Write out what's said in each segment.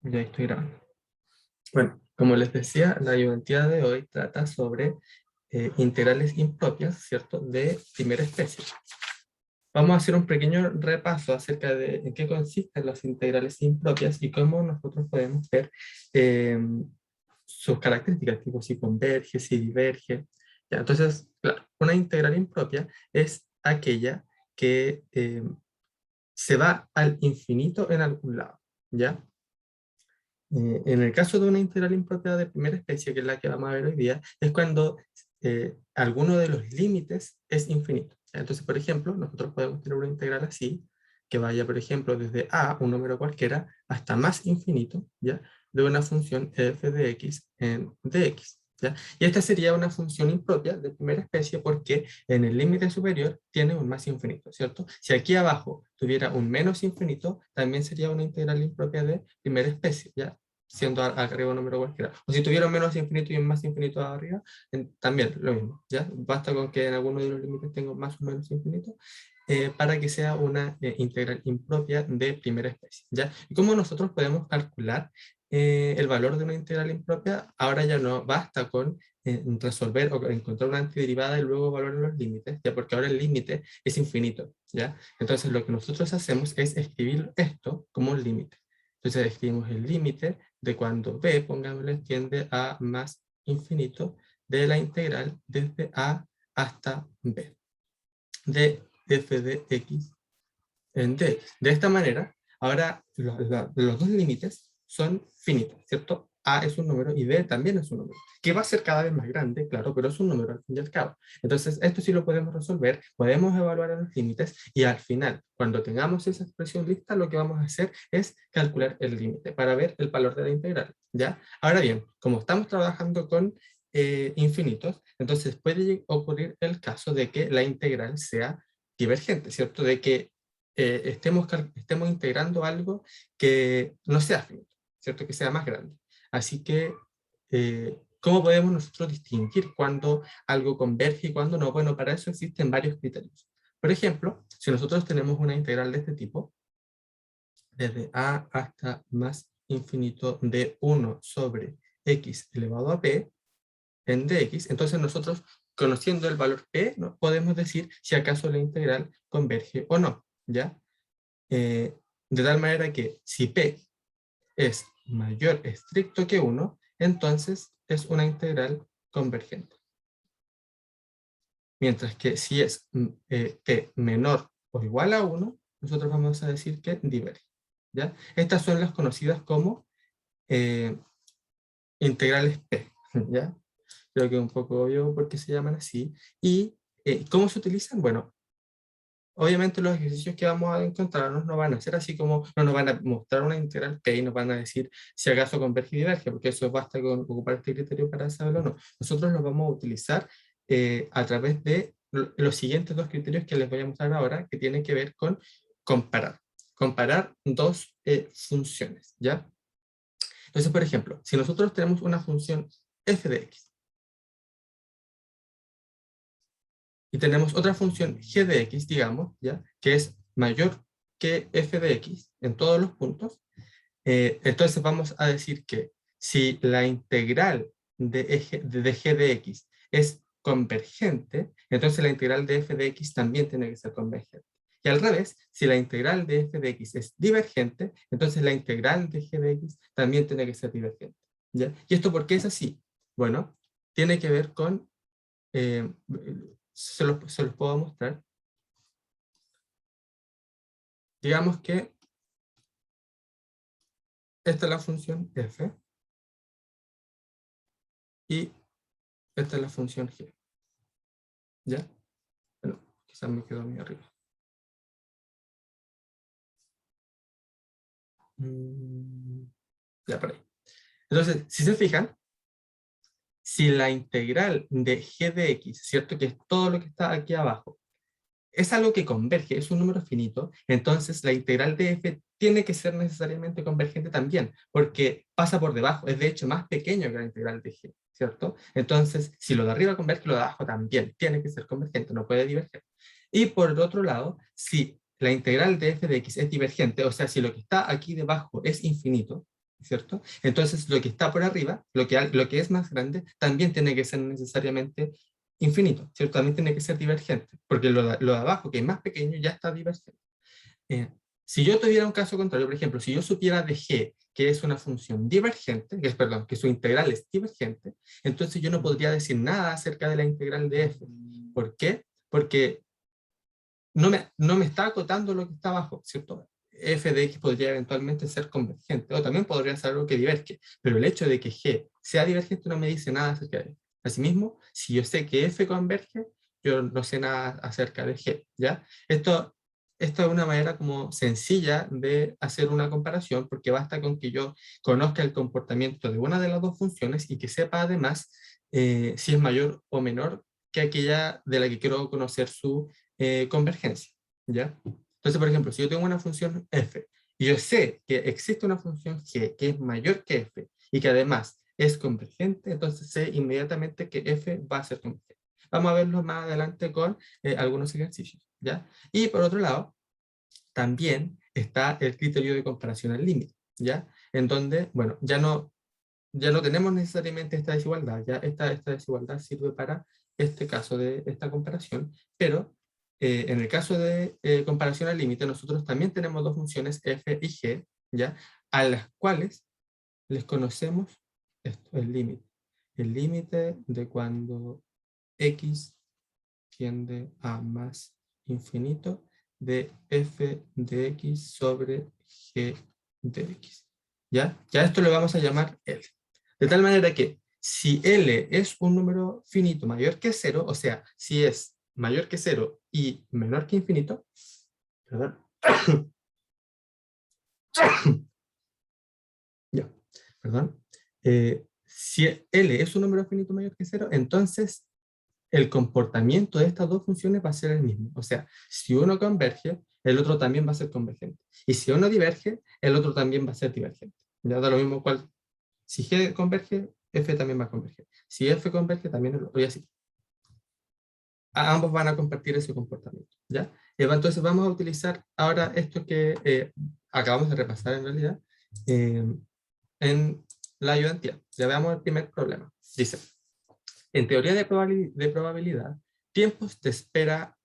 Ya estoy grabando. Bueno, como les decía, la ayudantía de hoy trata sobre integrales impropias, ¿cierto?, de primera especie. Vamos a hacer un pequeño repaso acerca de en qué consisten las integrales impropias y cómo nosotros podemos ver eh, sus características, tipo si converge, si diverge. Ya, entonces, claro, una integral impropia es aquella que se va al infinito en algún lado, ¿ya? En el caso de una integral impropia de primera especie, que es la que vamos a ver hoy día, es cuando alguno de los límites es infinito. Entonces, por ejemplo, nosotros podemos tener una integral así, que vaya, por ejemplo, desde a, un número cualquiera, hasta más infinito, ¿ya? De una función f de x en dx, ¿ya? Y esta sería una función impropia de primera especie porque en el límite superior tiene un más infinito, ¿cierto? Si aquí abajo tuviera un menos infinito, también sería una integral impropia de primera especie, ¿ya? Siendo arriba un número cualquiera. O si tuviera un menos infinito y un más infinito arriba, también lo mismo, ¿ya? Basta con que en alguno de los límites tenga más o menos infinito para que sea una integral impropia de primera especie, ¿ya? ¿Y cómo nosotros podemos calcular el valor de una integral impropia? Ahora ya no basta con resolver o encontrar una antiderivada y luego evaluar los límites, ¿ya? Porque ahora el límite es infinito, ¿ya? Entonces lo que nosotros hacemos es escribir esto como un límite. Entonces escribimos el límite de cuando b, pongámosle, tiende a más infinito de la integral desde a hasta b de f de x en dx. De esta manera, ahora los dos límites son finitos, ¿cierto? A es un número y B también es un número, que va a ser cada vez más grande, claro, pero es un número al fin y al cabo. Entonces, esto sí lo podemos resolver, podemos evaluar los límites y al final, cuando tengamos esa expresión lista, lo que vamos a hacer es calcular el límite para ver el valor de la integral, ¿ya? Ahora bien, como estamos trabajando con infinitos, entonces puede ocurrir el caso de que la integral sea divergente, ¿cierto? De que estemos integrando algo que no sea finito, ¿cierto? Que sea más grande. Así que, ¿cómo podemos nosotros distinguir cuando algo converge y cuando no? Bueno, para eso existen varios criterios. Por ejemplo, si nosotros tenemos una integral de este tipo, desde a hasta más infinito de 1 sobre x elevado a p en dx, entonces nosotros, conociendo el valor p, ¿no?, podemos decir si acaso la integral converge o no, ¿ya? De tal manera que si P es mayor estricto que 1, entonces es una integral convergente. Mientras que si es P menor o igual a 1, nosotros vamos a decir que diverge, ¿ya? Estas son las conocidas como eh, integrales P, ¿ya? Creo que es un poco obvio por qué se llaman así. ¿Y cómo se utilizan? Bueno, obviamente los ejercicios que vamos a encontrarnos no van a ser así como, no nos van a mostrar una integral P y nos van a decir si acaso converge y diverge, porque eso basta con ocupar este criterio para saberlo o no. Nosotros lo vamos a utilizar a través de los siguientes dos criterios que les voy a mostrar ahora, que tienen que ver con comparar. Comparar dos funciones, ¿ya? Entonces, por ejemplo, si nosotros tenemos una función f de x, y tenemos otra función g de x, digamos, ¿ya?, que es mayor que f de x en todos los puntos, entonces vamos a decir que si la integral de g de x es convergente, entonces la integral de f de x también tiene que ser convergente. Y al revés, si la integral de f de x es divergente, entonces la integral de g de x también tiene que ser divergente, ¿ya? ¿Y esto por qué es así? Bueno, tiene que ver con eh, se los puedo mostrar. Digamos que esta es la función f y esta es la función g, ¿ya? Bueno, quizás me quedo muy arriba. Ya por ahí. Entonces, si se fijan, si la integral de g de x, ¿cierto?, que es todo lo que está aquí abajo, es algo que converge, es un número finito, entonces la integral de f tiene que ser necesariamente convergente también, porque pasa por debajo, es de hecho más pequeño que la integral de g, ¿cierto? Entonces, si lo de arriba converge, lo de abajo también tiene que ser convergente, no puede diverger. Y por el otro lado, si la integral de f de x es divergente, o sea, si lo que está aquí debajo es infinito, ¿cierto? Entonces lo que está por arriba, lo que es más grande, también tiene que ser necesariamente infinito, ¿cierto? También tiene que ser divergente, porque lo de abajo, que es más pequeño, ya está divergente. Eh, si yo tuviera un caso contrario, por ejemplo, si yo supiera de g, que es una función divergente, perdón, que su integral es divergente, entonces yo no podría decir nada acerca de la integral de f. ¿Por qué? Porque no me está acotando lo que está abajo, ¿cierto? F de x podría eventualmente ser convergente, o también podría ser algo que diverge, pero el hecho de que g sea divergente no me dice nada acerca de f. Asimismo, si yo sé que f converge, yo no sé nada acerca de g, ¿ya? Esto es una manera como sencilla de hacer una comparación, porque basta con que yo conozca el comportamiento de una de las dos funciones y que sepa además si es mayor o menor que aquella de la que quiero conocer su convergencia, ¿ya? Entonces, por ejemplo, si yo tengo una función f y yo sé que existe una función g que es mayor que f y que además es convergente, entonces sé inmediatamente que f va a ser convergente. Vamos a verlo más adelante con algunos ejercicios, ¿ya? Y por otro lado, también está el criterio de comparación al límite, ¿ya? En donde, bueno, ya no tenemos necesariamente esta desigualdad, ya esta desigualdad sirve para este caso de esta comparación, pero en el caso de comparación al límite, nosotros también tenemos dos funciones f y g, ¿ya? A las cuales les conocemos esto, el límite. El límite de cuando x tiende a más infinito de f de x sobre g de x. ¿Ya? Ya esto lo vamos a llamar L. De tal manera que si L es un número finito mayor que cero, o sea, si es mayor que cero y menor que infinito, perdón, ya, perdón, si L es un número finito mayor que cero, entonces el comportamiento de estas dos funciones va a ser el mismo. O sea, si uno converge, el otro también va a ser convergente. Y si uno diverge, el otro también va a ser divergente. Ya da lo mismo cual. Si G converge, F también va a converger. Si F converge, también el otro. Y así. Ambos van a compartir ese comportamiento. ¿Ya? Entonces vamos a utilizar ahora esto que acabamos de repasar en realidad en la ayudantía. Ya veamos el primer problema. Dice, en teoría de probabilidad, tiempos de espera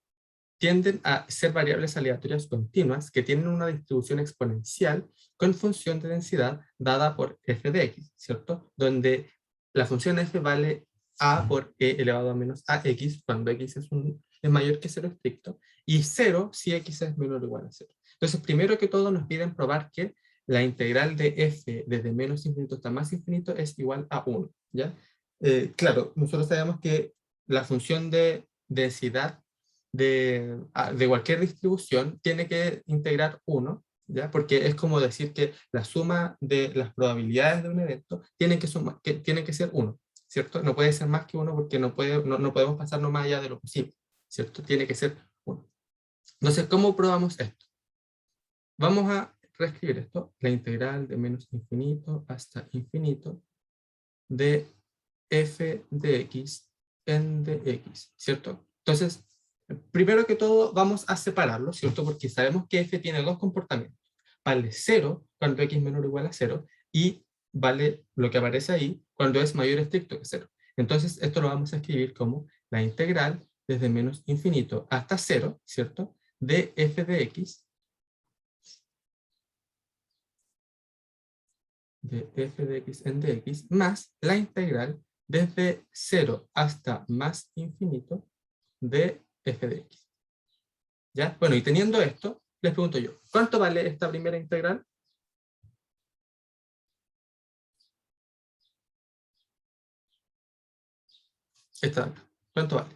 tienden a ser variables aleatorias continuas que tienen una distribución exponencial con función de densidad dada por f de x, ¿cierto? Donde la función f vale a por e elevado a menos ax cuando x es mayor que 0 estricto, y 0 si x es menor o igual a 0. Entonces, primero que todo nos piden probar que la integral de f desde menos infinito hasta más infinito es igual a 1, ¿ya? Claro, nosotros sabemos que la función de densidad de cualquier distribución tiene que integrar 1, ¿ya? Porque es como decir que la suma de las probabilidades de un evento tiene que ser 1, ¿cierto? No puede ser más que 1 porque no podemos pasarnos más allá de lo posible, ¿cierto? Tiene que ser 1. Entonces, ¿cómo probamos esto? Vamos a reescribir esto, la integral de menos infinito hasta infinito de f de x en de x, ¿cierto? Entonces, primero que todo vamos a separarlo, ¿cierto? Porque sabemos que f tiene dos comportamientos. Vale 0 cuando x menor o igual a 0 y vale lo que aparece ahí cuando es mayor estricto que 0. Entonces, esto lo vamos a escribir como la integral desde menos infinito hasta 0, ¿cierto? De f de x de f de x en dx más la integral desde 0 hasta más infinito de f de x. ¿Ya? Bueno, y teniendo esto, les pregunto yo, ¿cuánto vale esta primera integral? Esta de acá. ¿Cuánto vale?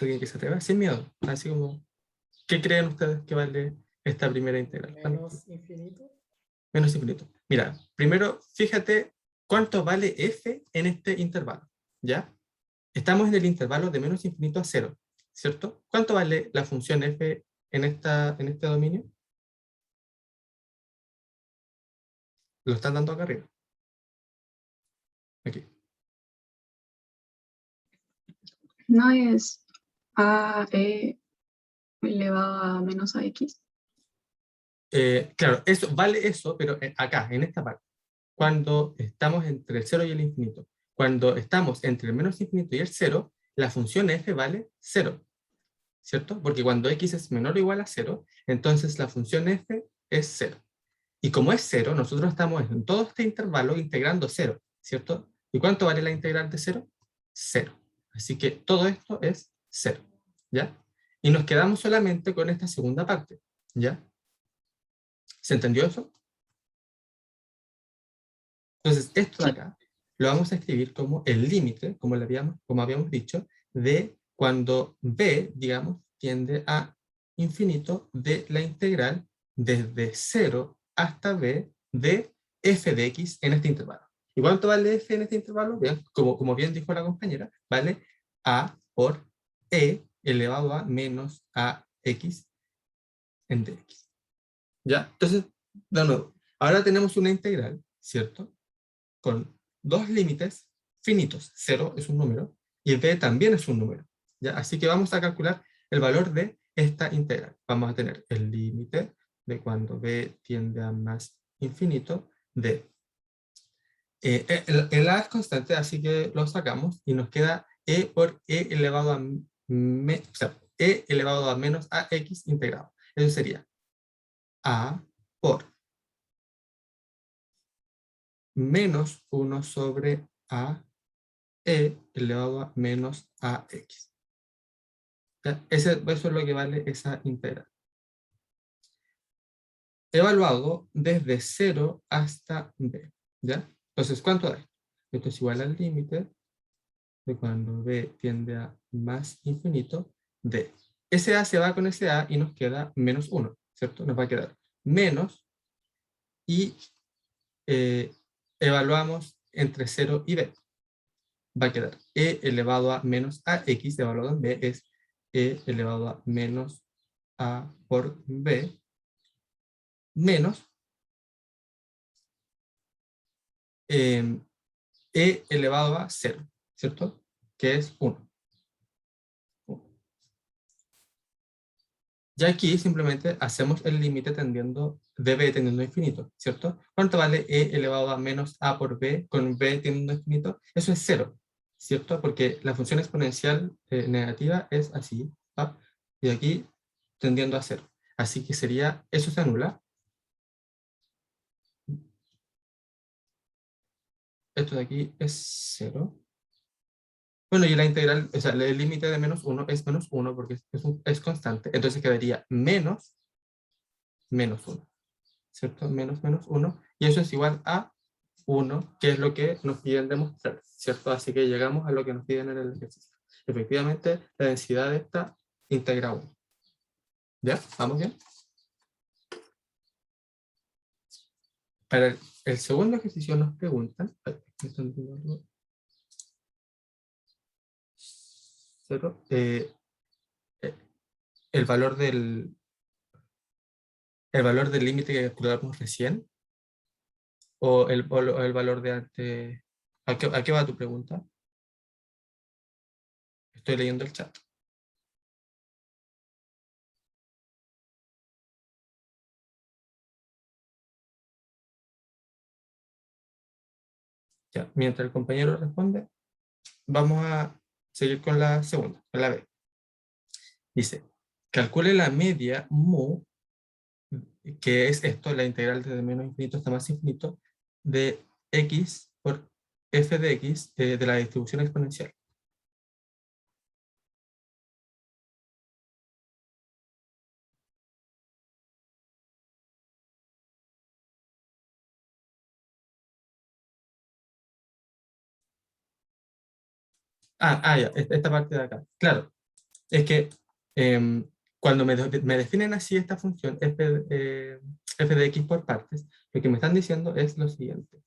¿Alguien que se atreva? Sin miedo. Así como, ¿qué creen ustedes que vale esta primera integral? Menos infinito. Menos infinito. Mira, primero, fíjate cuánto vale f en este intervalo. ¿Ya? Estamos en el intervalo de menos infinito a 0, ¿cierto? ¿Cuánto vale la función f en este dominio? Lo están dando acá arriba. Aquí. No es elevado a menos ax. Claro, eso, vale eso, pero acá, en esta parte, cuando estamos entre el 0 y el infinito, cuando estamos entre el menos infinito y el 0, la función f vale 0, ¿cierto? Porque cuando x es menor o igual a 0, entonces la función f es 0. Y como es 0, nosotros estamos en todo este intervalo integrando 0, ¿cierto? ¿Y cuánto vale la integral de 0? 0. Así que todo esto es 0, ¿ya? Y nos quedamos solamente con esta segunda parte, ¿ya? ¿Se entendió eso? Entonces, esto de Sí, acá lo vamos a escribir como el límite, como habíamos dicho, de cuando b, digamos, tiende a infinito de la integral desde 0 hasta b de f de x en este intervalo. ¿Y cuánto vale f en este intervalo? Bien, como bien dijo la compañera, vale a por e elevado a menos ax en dx. ¿Ya? Entonces, de nuevo, ahora tenemos una integral, ¿cierto? Con dos límites finitos. 0 es un número y b también es un número, ¿ya? Así que vamos a calcular el valor de esta integral. Vamos a tener el límite de cuando b tiende a más infinito de... el a es constante, así que lo sacamos y nos queda e por e elevado a, o sea, e elevado a menos ax integrado. Eso sería a por menos 1 sobre a e elevado a menos ax. ¿Ya? Eso es lo que vale esa integral. Evaluado desde 0 hasta b. ¿Ya? Entonces, ¿cuánto da esto? Esto es igual al límite de cuando b tiende a más infinito de. Ese a se va con ese a y nos queda menos 1, ¿cierto? Nos va a quedar menos y eh, evaluamos entre 0 y b. Va a quedar e elevado a menos ax evaluado en b es e elevado a menos a por b menos e elevado a 0, ¿cierto? Que es 1. Ya aquí simplemente hacemos el límite tendiendo de b tendiendo a infinito, ¿cierto? ¿Cuánto vale e elevado a menos a por b con b tendiendo a infinito? Eso es 0, ¿cierto? Porque la función exponencial negativa es así, ¿va? Y aquí tendiendo a 0. Así que sería, eso se anula. Esto de aquí es 0. Bueno, y la integral, o sea, el límite de menos 1 es menos 1 porque es constante. Entonces quedaría menos 1, ¿cierto? Menos 1. Y eso es igual a 1, que es lo que nos piden demostrar, ¿cierto? Así que llegamos a lo que nos piden en el ejercicio. Efectivamente, la densidad de esta integra 1. ¿Ya? ¿Vamos bien? Para el segundo ejercicio nos preguntan, ay, me están diciendo algo. 0, eh, el valor del límite que calculamos recién, o el valor de antes. A qué va tu pregunta? Estoy leyendo el chat. Ya, mientras el compañero responde, vamos a seguir con la segunda, con la B. Dice, calcule la media mu, que es esto, la integral desde menos infinito hasta más infinito, de x por f de x de la distribución exponencial. Ya, esta parte de acá. Claro, es que cuando me definen así esta función f de x por partes, lo que me están diciendo es lo siguiente.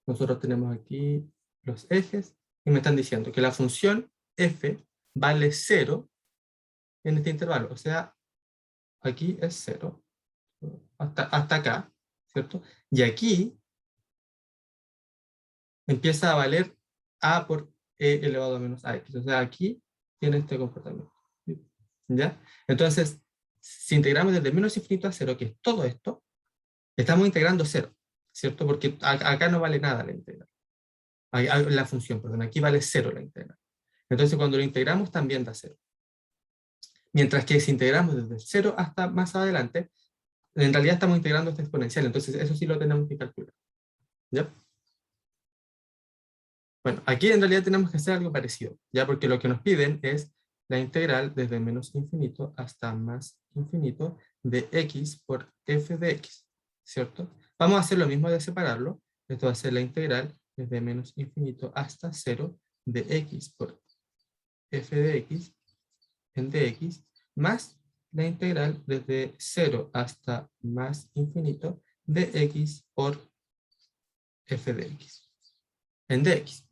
Nosotros tenemos aquí los ejes y me están diciendo que la función f vale 0 en este intervalo. O sea, aquí es 0 hasta acá, ¿cierto? Y aquí empieza a valer a por elevado a menos ax. O sea, aquí tiene este comportamiento. ¿Ya? Entonces, si integramos desde menos infinito a cero, que es todo esto, estamos integrando cero, ¿cierto? Porque acá no vale nada la integral. La función, perdón, aquí vale cero la integral. Entonces, cuando lo integramos, también da cero. Mientras que si integramos desde cero hasta más adelante, en realidad estamos integrando esta exponencial, entonces eso sí lo tenemos que calcular. ¿Ya? Bueno, aquí en realidad tenemos que hacer algo parecido, ¿ya? Porque lo que nos piden es la integral desde menos infinito hasta más infinito de x por f de x, ¿cierto? Vamos a hacer lo mismo de separarlo. Esto va a ser la integral desde menos infinito hasta 0 de x por f de x en dx, más la integral desde 0 hasta más infinito de x por f de x en dx.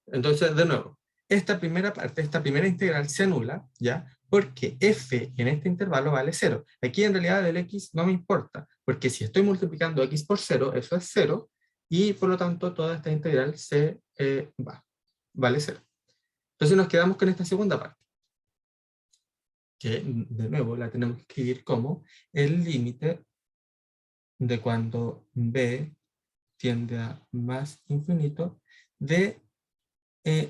Entonces, de nuevo, esta primera parte, esta primera integral se anula, ¿ya? Porque f en este intervalo vale 0. Aquí en realidad el x no me importa, porque si estoy multiplicando x por 0, eso es 0, y por lo tanto toda esta integral se vale 0. Entonces nos quedamos con esta segunda parte, que de nuevo la tenemos que escribir como el límite de cuando b tiende a más infinito de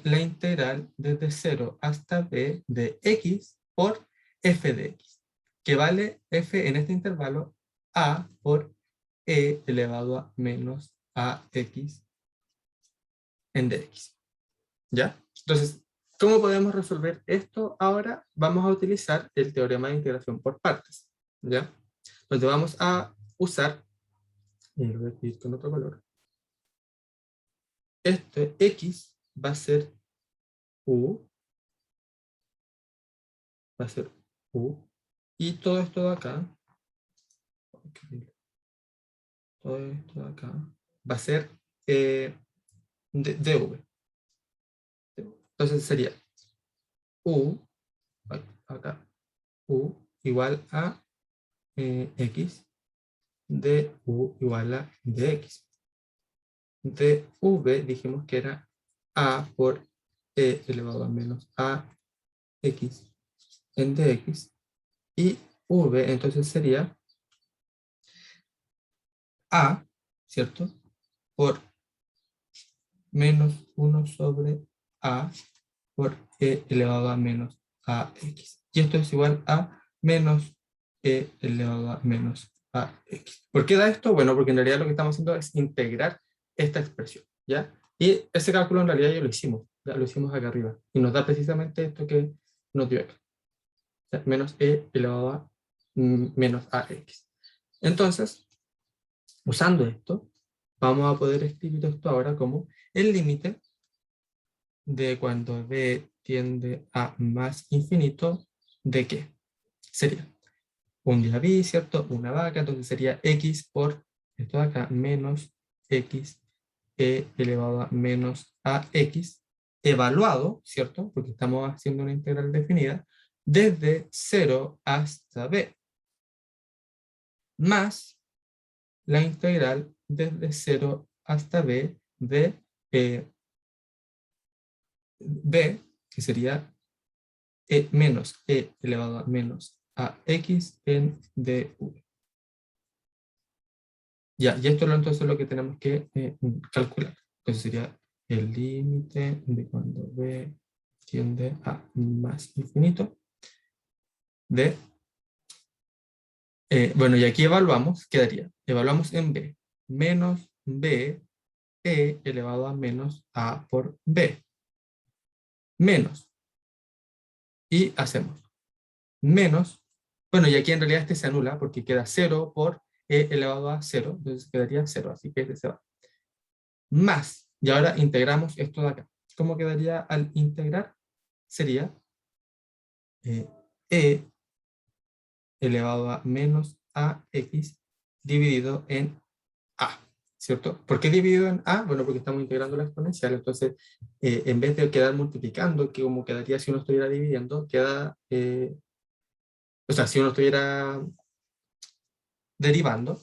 la integral desde 0 hasta b de x por f de x, que vale f en este intervalo a por e elevado a menos ax en dx. ¿Ya? Entonces, ¿cómo podemos resolver esto ahora? Vamos a utilizar el teorema de integración por partes. ¿Ya? Entonces vamos a usar, y lo voy a escribir con otro color, este x va a ser u, va a ser u, y todo esto de acá, todo esto de acá, va a ser dv. Entonces sería u, acá, u igual a x, du igual a dx. dv dijimos que era a por e elevado a menos a x en dx, y v entonces sería a, ¿cierto? Por menos 1 sobre a por e elevado a menos ax. Y esto es igual a menos e elevado a menos ax. ¿Por qué da esto? Bueno, porque en realidad lo que estamos haciendo es integrar esta expresión, ¿ya? Y ese cálculo en realidad ya lo hicimos, acá arriba, y nos da precisamente esto que nos dio acá. O sea, menos e elevado a menos ax. Entonces, usando esto, vamos a poder escribir esto ahora como el límite de cuando b tiende a más infinito, ¿de qué? Sería un día b, ¿cierto? Una vaca, entonces sería x por esto de acá, menos x e elevado a menos ax, evaluado, ¿cierto? Porque estamos haciendo una integral definida, desde 0 hasta b, más la integral desde 0 hasta b de b, que sería menos e elevado a menos ax en dv. Ya, y esto es entonces lo que tenemos que calcular. Entonces sería el límite de cuando b tiende a más infinito de, bueno, y aquí evaluamos, quedaría, evaluamos en b, menos b e elevado a menos a por b, menos, y hacemos menos, bueno, y aquí en realidad este se anula porque queda 0 por e elevado a 0, entonces quedaría 0, así que este se va. Más, y ahora integramos esto de acá. ¿Cómo quedaría al integrar? Sería e elevado a menos ax dividido en a, ¿cierto? ¿Por qué dividido en a? Bueno, porque estamos integrando la exponencial, entonces en vez de quedar multiplicando, que como quedaría si uno estuviera dividiendo, queda, o sea, si uno estuviera derivando,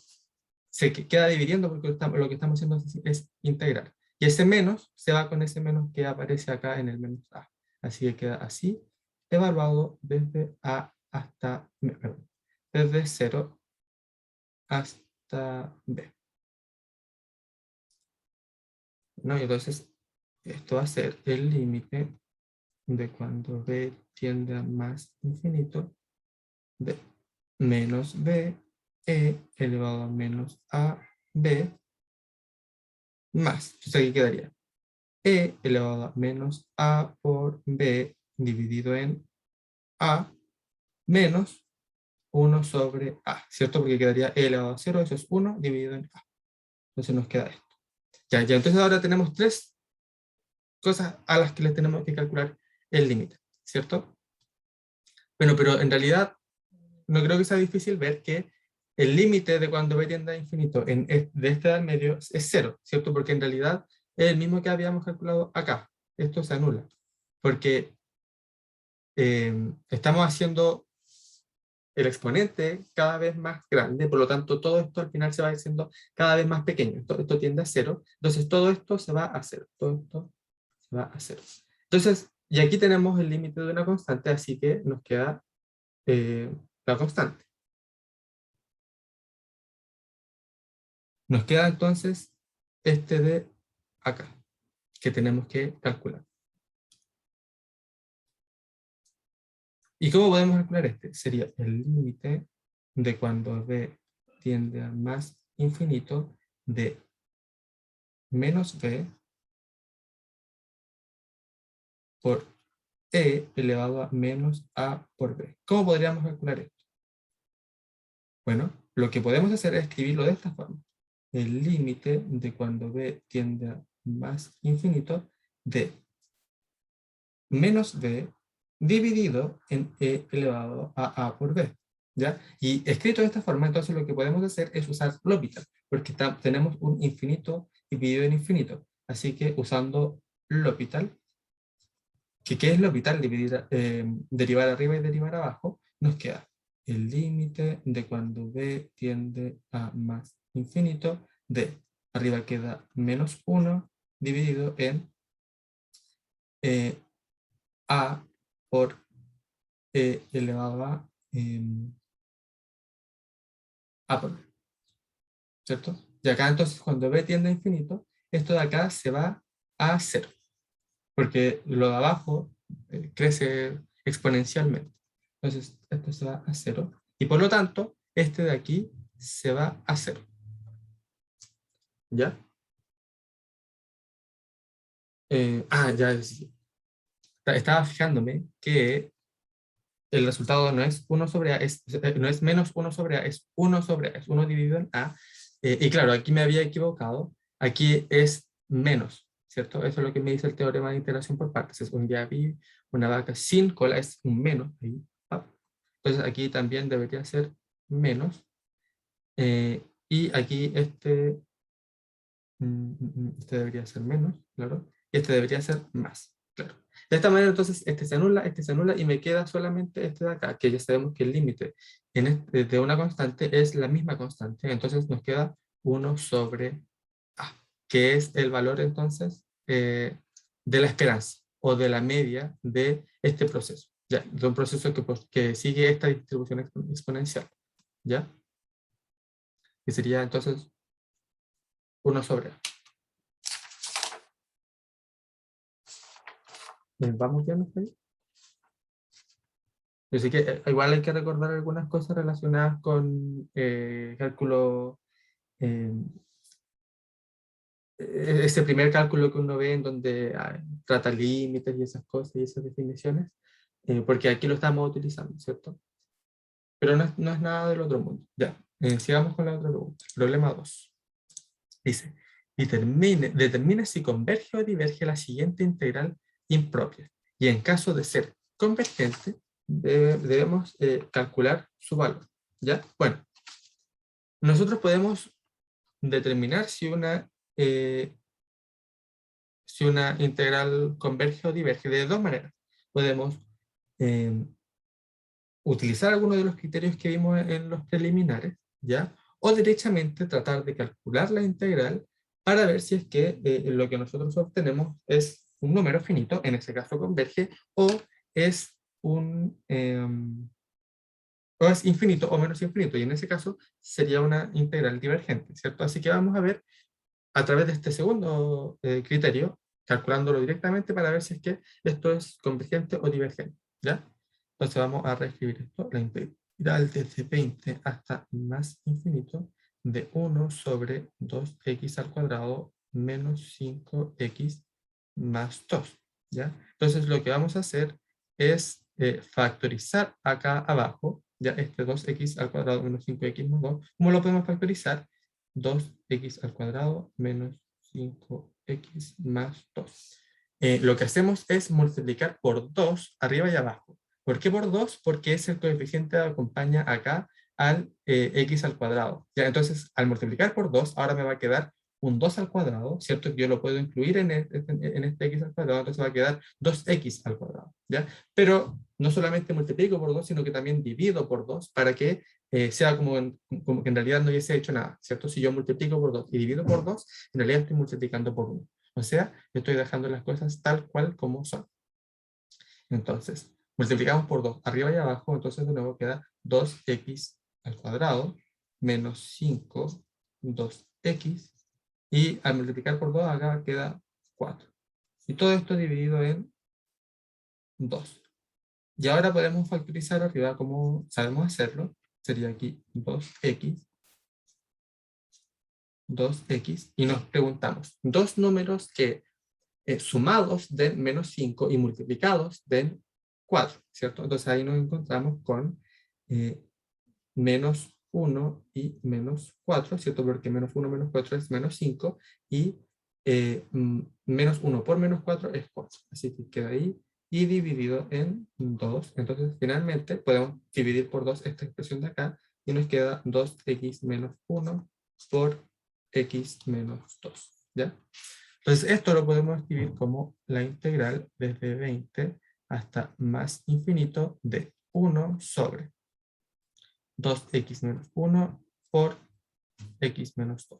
se queda dividiendo porque lo que estamos haciendo es integrar. Y ese menos se va con ese menos que aparece acá en el menos a. Así que queda así, evaluado desde a hasta, perdón, desde 0 hasta b. ¿No? Y entonces, esto va a ser el límite de cuando b tiende a más infinito de menos b e elevado a menos a b más. Entonces aquí quedaría e elevado a menos a por b dividido en a menos 1 sobre a, ¿cierto? Porque quedaría e elevado a 0, eso es 1 dividido en a. Entonces nos queda esto. Ya, entonces ahora tenemos tres cosas a las que le tenemos que calcular el límite, ¿cierto? Bueno, pero en realidad no creo que sea difícil ver que el límite de cuando b tiende a infinito de este al medio es 0, ¿cierto? Porque en realidad es el mismo que habíamos calculado acá. Esto se anula. Porque estamos haciendo el exponente cada vez más grande, por lo tanto todo esto al final se va haciendo cada vez más pequeño. Esto tiende a 0, entonces todo esto se va a 0. Todo esto se va a 0. Entonces, y aquí tenemos el límite de una constante, así que nos queda la constante. Nos queda entonces este de acá, que tenemos que calcular. ¿Y cómo podemos calcular este? Sería el límite de cuando b tiende a más infinito de menos b por e elevado a menos a por b. ¿Cómo podríamos calcular esto? Bueno, lo que podemos hacer es escribirlo de esta forma. El límite de cuando b tiende a más infinito de menos b dividido en e elevado a por b. ¿Ya? Y escrito de esta forma, entonces lo que podemos hacer es usar L'Hopital, porque tenemos un infinito dividido en infinito. Así que usando L'Hopital, ¿qué es L'Hopital? Derivar arriba y derivar abajo, nos queda el límite de cuando b tiende a más infinito de arriba queda menos 1 dividido en a por elevado a por b, ¿cierto? Y acá entonces cuando b tiende a infinito, esto de acá se va a 0, porque lo de abajo crece exponencialmente. Entonces esto se va a 0, y por lo tanto, este de aquí se va a 0. ¿Ya? Ya, sí. Estaba fijándome que el resultado no es 1 sobre a, no es menos 1 sobre a, es 1 sobre a, es 1 dividido en a. Y claro, aquí me había equivocado, aquí es menos, ¿cierto? Eso es lo que me dice el teorema de integración por partes. Es un ya vi, una vaca sin cola es un menos. Ahí, entonces aquí también debería ser menos. Y aquí este debería ser menos, claro. Y este debería ser más, claro. De esta manera, entonces, este se anula y me queda solamente este de acá, que ya sabemos que el límite de una constante es la misma constante. Entonces nos queda 1 sobre a, que es el valor, entonces, de la esperanza o de la media de este proceso. Ya, de un proceso que sigue esta distribución exponencial. ¿Ya? Que sería, entonces, 1 sobre a. ¿Vamos ya, no está ahí? Así que igual hay que recordar algunas cosas relacionadas con cálculo, eh, ese primer cálculo que uno ve en donde trata límites y esas cosas y esas definiciones, porque aquí lo estamos utilizando, ¿cierto? Pero no es nada del otro mundo. Ya, sigamos con la otra pregunta. Problema 2. Dice, determine si converge o diverge la siguiente integral impropia. Y en caso de ser convergente, debemos calcular su valor. ¿Ya? Bueno, nosotros podemos determinar si una integral converge o diverge de dos maneras. Podemos eh, utilizar algunos de los criterios que vimos en los preliminares, ¿ya? O derechamente tratar de calcular la integral para ver si es que lo que nosotros obtenemos es un número finito, en ese caso converge, o es o es infinito o menos infinito, y en ese caso sería una integral divergente, ¿cierto? Así que vamos a ver a través de este segundo criterio, calculándolo directamente para ver si es que esto es convergente o divergente, ¿ya? Entonces vamos a reescribir esto, la integral desde 20 hasta más infinito de 1 sobre 2x al cuadrado menos 5x más 2, ¿ya? Entonces lo que vamos a hacer es factorizar acá abajo, ya este 2x al cuadrado menos 5x más 2, ¿cómo lo podemos factorizar? 2x al cuadrado menos 5x más 2. Lo que hacemos es multiplicar por 2 arriba y abajo. ¿Por qué por 2? Porque es el coeficiente que acompaña acá al x al cuadrado. ¿Ya? Entonces, al multiplicar por 2, ahora me va a quedar un 2 al cuadrado, ¿cierto? Yo lo puedo incluir en este x al cuadrado, entonces va a quedar 2x al cuadrado, ¿ya? Pero no solamente multiplico por 2, sino que también divido por 2 para que sea como que en realidad no hubiese hecho nada, ¿cierto? Si yo multiplico por 2 y divido por 2, en realidad estoy multiplicando por 1. O sea, estoy dejando las cosas tal cual como son. Entonces, multiplicamos por 2 arriba y abajo, entonces de nuevo queda 2x al cuadrado menos 5, 2x, y al multiplicar por 2 acá queda 4. Y todo esto dividido en 2. Y ahora podemos factorizar arriba como sabemos hacerlo. Sería aquí 2x, y nos preguntamos, dos números que sumados den menos 5 y multiplicados den 4, ¿cierto? Entonces ahí nos encontramos con eh, menos 1 y menos 4, ¿cierto? Porque menos 1 menos 4 es menos 5, y menos 1 por menos 4 es 4. Así que queda ahí, y dividido en 2. Entonces finalmente podemos dividir por 2 esta expresión de acá, y nos queda 2x menos 1 por x menos 2, ¿ya? Entonces esto lo podemos escribir como la integral desde 20 hasta más infinito de 1 sobre 2x menos 1 por x menos 2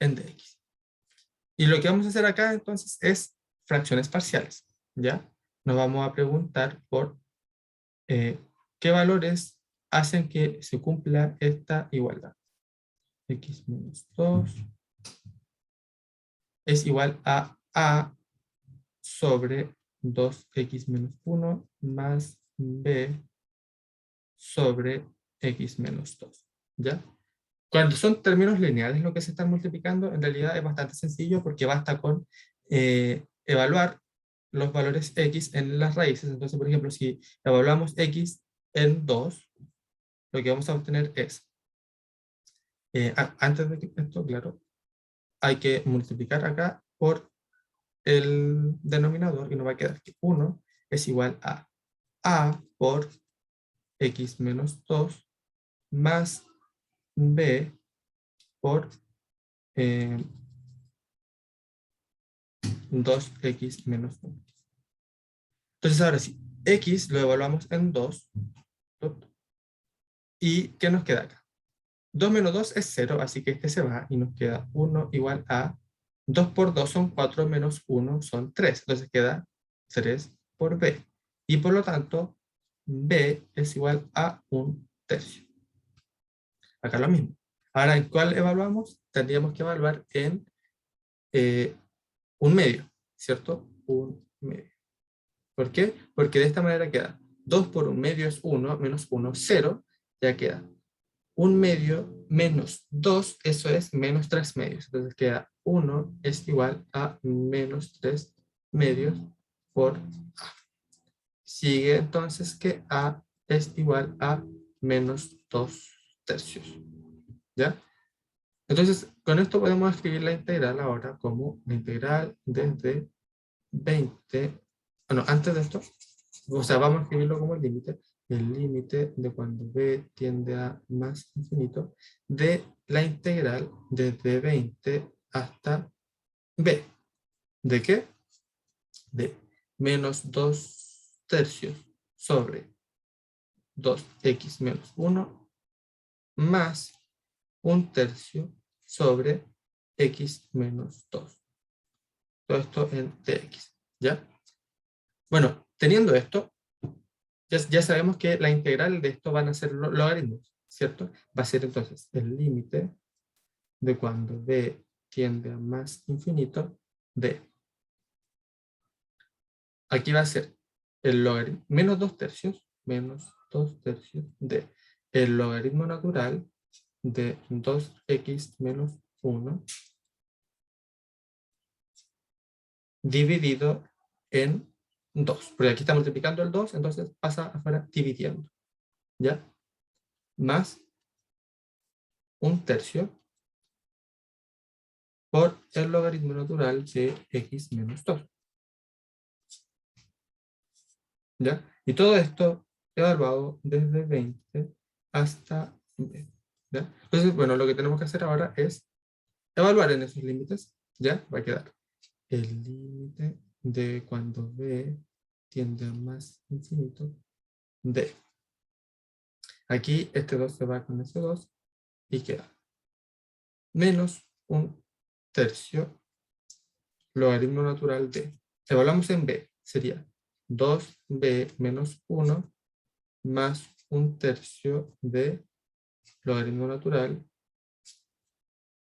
en dx. Y lo que vamos a hacer acá entonces es fracciones parciales, ¿ya? Nos vamos a preguntar por qué valores hacen que se cumpla esta igualdad. X menos 2 es igual a sobre 2x menos 1 más b sobre x menos 2, ¿ya? Cuando son términos lineales lo que se están multiplicando, en realidad es bastante sencillo porque basta con evaluar los valores x en las raíces. Entonces, por ejemplo, si evaluamos x en 2, lo que vamos a obtener es, antes de que esto, claro, hay que multiplicar acá por el denominador y nos va a quedar que 1 es igual a por x menos 2 más b por 2x menos 1. Entonces ahora sí, x lo evaluamos en 2. ¿Y qué nos queda acá? 2 menos 2 es 0, así que este se va y nos queda 1 igual a 2 por 2 son 4 menos 1 son 3. Entonces queda 3 por b. Y por lo tanto, b es igual a 1/3. Acá lo mismo. Ahora, ¿en cuál evaluamos? Tendríamos que evaluar en un medio, ¿cierto? Un medio. ¿Por qué? Porque de esta manera queda 2 por un medio es 1, menos 1, 0, ya queda un medio menos 2, eso es menos 3 medios. Entonces queda 1 es igual a menos 3 medios por a. Sigue entonces que a es igual a menos 2/3. ¿Ya? Entonces, con esto podemos escribir la integral ahora como la integral desde 20, bueno, antes de esto, o sea, vamos a escribirlo como el límite de cuando b tiende a más infinito, de la integral desde 20 hasta b. ¿De qué? De menos 2/3 sobre 2x menos 1 más 1/3 sobre x menos 2. Todo esto en dx, ¿ya? Bueno, teniendo esto, ya sabemos que la integral de esto van a ser logaritmos, ¿cierto? Va a ser entonces el límite de cuando b tiende a más infinito de. Aquí va a ser el logaritmo menos 2 tercios de el logaritmo natural de 2x menos 1 dividido en 2. Porque aquí está multiplicando el 2, entonces pasa afuera dividiendo. ¿Ya? Más 1/3 por el logaritmo natural de x menos 2. ¿Ya? Y todo esto evaluado desde 20 hasta 10. ¿Ya? Entonces, bueno, lo que tenemos que hacer ahora es evaluar en esos límites. ¿Ya? Va a quedar el límite de cuando b tiende a más infinito de. Aquí este 2 se va con ese 2 y queda menos 1/3 logaritmo natural de. Evaluamos en b, sería 2b menos 1 más 1/3 de logaritmo natural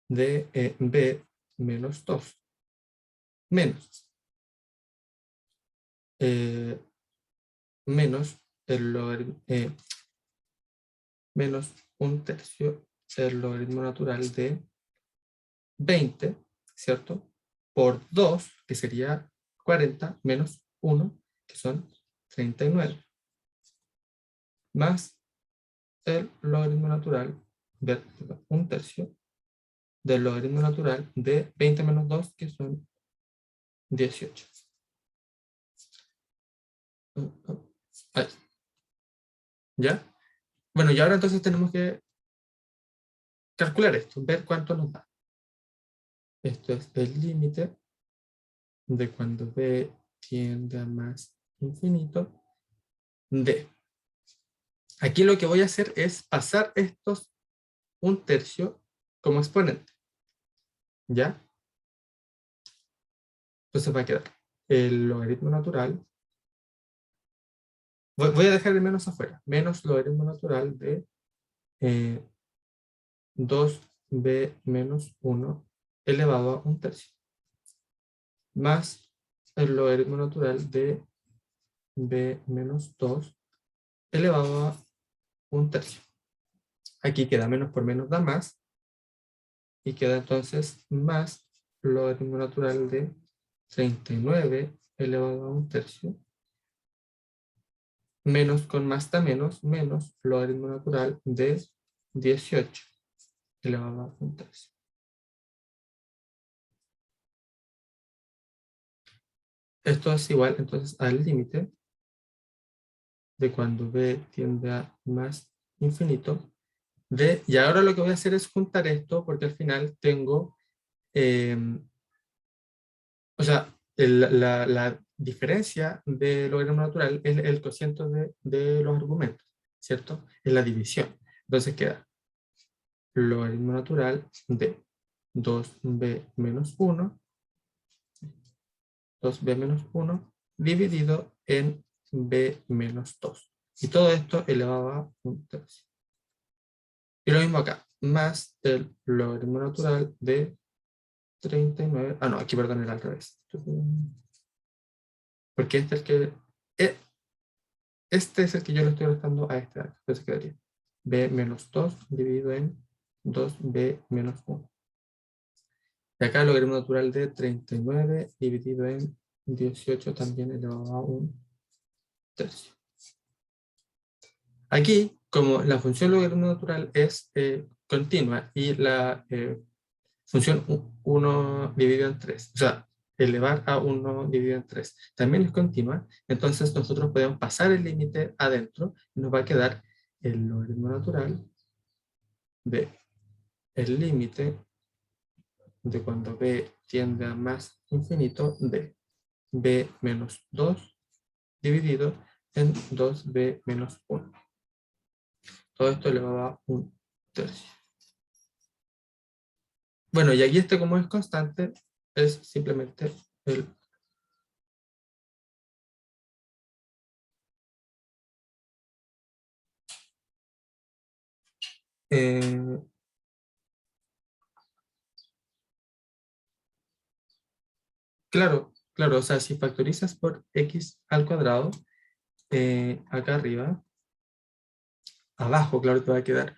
de b menos 2 menos menos el logaritmo menos 1/3 el logaritmo natural de 20, ¿cierto? Por 2, que sería 40, menos 1, que son 39, más el logaritmo natural de 1/3 del logaritmo natural de 20 menos 2, que son 18. Ahí. ¿Ya? Bueno, y ahora entonces tenemos que calcular esto, ver cuánto nos da. Esto es el límite de cuando b tiende a más infinito de. Aquí lo que voy a hacer es pasar estos 1/3 como exponente. ¿Ya? Entonces va a quedar el logaritmo natural. Voy a dejar el menos afuera. Menos logaritmo natural de 2b menos 1 elevado a 1/3. Más el logaritmo natural de b menos 2 elevado a 1/3. Aquí queda menos por menos da más. Y queda entonces más logaritmo natural de 39 elevado a 1/3. Menos con más da menos logaritmo natural de 18 elevado a 1/3. Esto es igual entonces al límite de cuando b tiende a más infinito de, y ahora lo que voy a hacer es juntar esto porque al final tengo, o sea, la diferencia de logaritmo natural es el cociente de los argumentos, ¿cierto? Es la división. Entonces queda logaritmo natural de 2b menos 1 dividido en b menos 2. Y todo esto elevado a 1/3. Y lo mismo acá, más el logaritmo natural de 39. Ah, no, aquí perdón, era al revés. Porque eh, este es el que yo le estoy restando a este. Entonces quedaría b menos 2 dividido en 2b menos 1. Y acá el logaritmo natural de 39 dividido en 18 también elevado a 1/3. Aquí, como la función logaritmo natural es continua y la función 1 dividido en 3, o sea, elevar a 1 dividido en 3, también es continua, entonces nosotros podemos pasar el límite adentro y nos va a quedar el logaritmo natural de el límite de cuando b tiende a más infinito de b menos 2 dividido en 2b menos 1. Todo esto elevado a 1/3. Bueno, y aquí este como es constante, es simplemente el... eh, claro, claro, o sea, si factorizas por x al cuadrado, acá arriba, abajo, claro, te va a quedar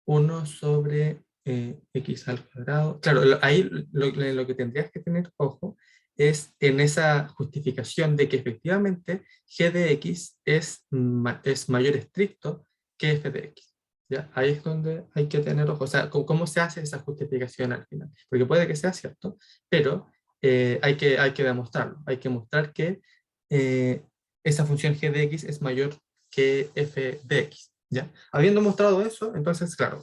1 sobre x al cuadrado. Claro, ahí lo que tendrías que tener ojo es en esa justificación de que efectivamente g de x es mayor estricto que f de x. ¿Ya? Ahí es donde hay que tener ojo. O sea, ¿cómo se hace esa justificación al final? Porque puede que sea cierto, pero hay que demostrarlo. Hay que mostrar que eh, esa función g de x es mayor que f de x. ¿Ya? Habiendo mostrado eso, entonces, claro,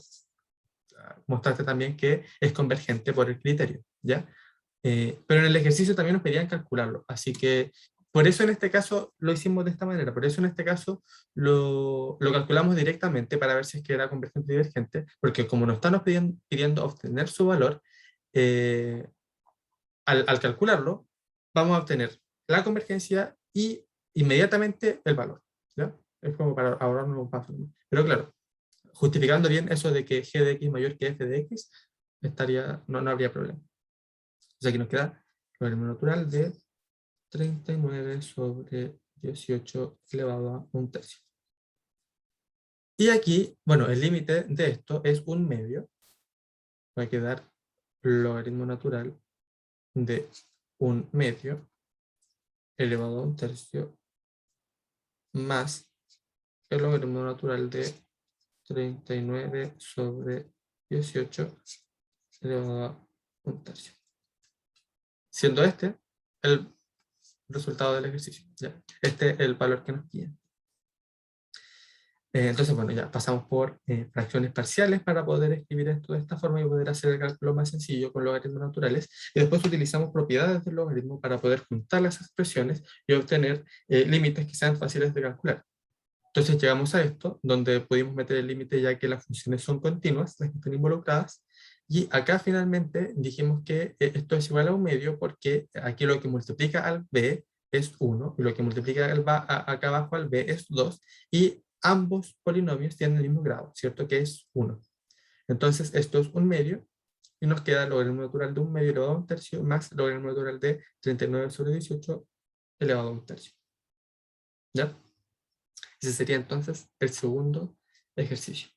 mostraste también que es convergente por el criterio, ¿ya? Pero en el ejercicio también nos pedían calcularlo, así que por eso en este caso lo hicimos de esta manera, por eso en este caso lo calculamos directamente para ver si es que era convergente o divergente, porque como nos están pidiendo obtener su valor, eh, al calcularlo, vamos a obtener la convergencia y inmediatamente el valor, ¿ya? Es como para ahorrarnos un paso. Pero claro, justificando bien eso de que g de x mayor que f de x, no habría problema. O sea, aquí nos queda logaritmo natural de 39 sobre 18 elevado a un tercio. Y aquí, bueno, el límite de esto es un medio. Va a quedar logaritmo natural de un medio elevado a un tercio más el logaritmo natural de 39 sobre 18 elevado a un tercio. Siendo este el resultado del ejercicio. ¿Ya? Este es el valor que nos piden. Entonces, bueno, ya pasamos por fracciones parciales para poder escribir esto de esta forma y poder hacer el cálculo más sencillo con logaritmos naturales. Y después utilizamos propiedades del logaritmo para poder juntar las expresiones y obtener límites que sean fáciles de calcular. Entonces llegamos a esto, donde pudimos meter el límite ya que las funciones son continuas, las que están involucradas, y acá finalmente dijimos que esto es igual a un medio porque aquí lo que multiplica al b es 1, y lo que multiplica acá abajo al b es 2, y ambos polinomios tienen el mismo grado, ¿cierto? Que es 1. Entonces esto es un medio, y nos queda el logaritmo natural de un medio elevado a un tercio, más el logaritmo natural de 39 sobre 18 elevado a un tercio. ¿Ya? Ese sería entonces el segundo ejercicio.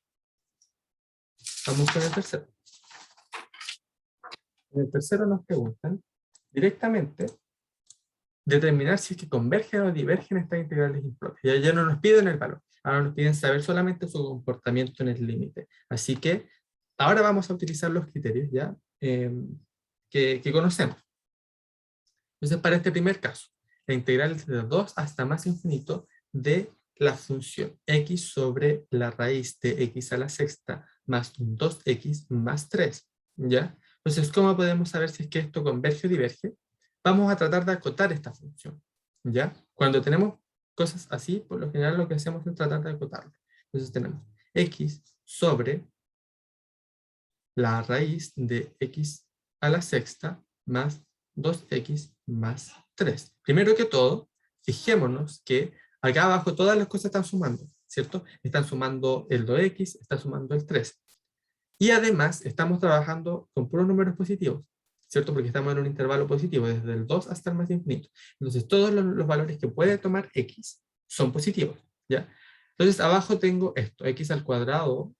Vamos con el tercero. En el tercero nos preguntan directamente determinar si es que convergen o divergen estas integrales impropias. Ya no nos piden el valor, ahora nos piden saber solamente su comportamiento en el límite. Así que ahora vamos a utilizar los criterios ya que conocemos. Entonces, para este primer caso, la integral es de 2 hasta más infinito de la función x sobre la raíz de x a la sexta más 2x más 3, ¿ya? Entonces, ¿cómo podemos saber si es que esto converge o diverge? Vamos a tratar de acotar esta función, ¿ya? Cuando tenemos cosas así, por lo general lo que hacemos es tratar de acotarlo. Entonces tenemos x sobre la raíz de x a la sexta más 2x más 3. Primero que todo, fijémonos que acá abajo todas las cosas están sumando, ¿cierto? Están sumando el 2x, está sumando el 3. Y además estamos trabajando con puros números positivos, ¿cierto? Porque estamos en un intervalo positivo, desde el 2 hasta el más infinito. Entonces todos los valores que puede tomar x son positivos, ¿ya? Entonces abajo tengo esto, x al cuadrado,